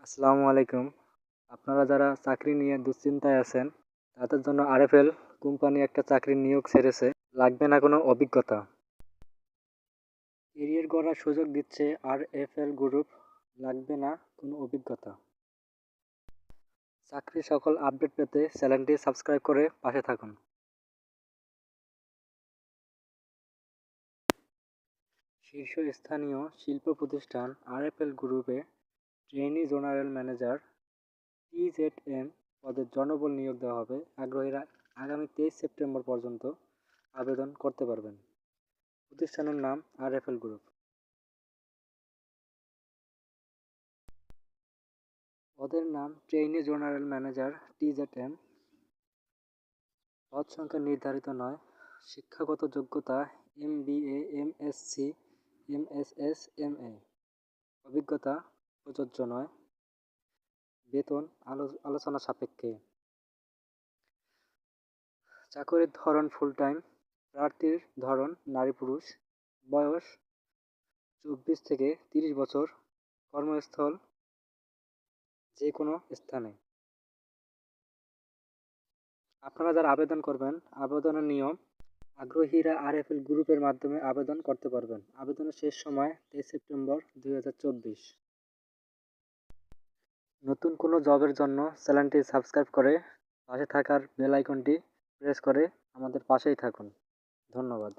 আসসালামু আলাইকুম। আপনারা যারা চাকরি নিয়ে দুশ্চিন্তায় আছেন, তাদের জন্য আরএফএল কোম্পানি একটা চাকরির নিয়োগ ছেড়েছে। লাগবে না কোনো অভিজ্ঞতা। ক্যারিয়ার গড়ার সুযোগ দিচ্ছে আরএফএল গ্রুপ। লাগবে না কোনো অভিজ্ঞতা। চাকরির সকল আপডেট পেতে চ্যানেলটি সাবস্ক্রাইব করে পাশে থাকুন। শীর্ষস্থানীয় শিল্প প্রতিষ্ঠান আরএফএল গ্রুপে ট্রেনি জেনারেল ম্যানেজার টিজেডএম পদের জনবল নিয়োগ দেওয়া হবে। আগ্রহীরা আগামী 23 সেপ্টেম্বর পর্যন্ত আবেদন করতে পারবেন। প্রতিষ্ঠানের নাম আরএফএল গ্রুপ। পদের নাম ট্রেইনি জেনারেল ম্যানেজার টিজেডএম। পদ সংখ্যা নির্ধারিত নয়। শিক্ষাগত যোগ্যতা এমবিএ, এমএসসি, এমএসএস, এমএ। অভিজ্ঞতা প্রযোজ্য নয়। বেতন আলোচনা সাপেক্ষে। চাকরির ধরন ফুল টাইম। প্রার্থীর ধরন নারী পুরুষ। বয়স 24 থেকে 30 বছর। কর্মস্থল যে কোনো স্থানে। আপনারা যারা আবেদন করবেন, আবেদনের নিয়ম: আগ্রহীরা আরএফএল গ্রুপের মাধ্যমে আবেদন করতে পারবেন। আবেদনের শেষ সময় 23 সেপ্টেম্বর 2024। নতুন কোনো জবের জন্য চ্যানেলটি সাবস্ক্রাইব করে পাশে থাকার বেল আইকনটি প্রেস করে আমাদের পাশেই থাকুন। ধন্যবাদ।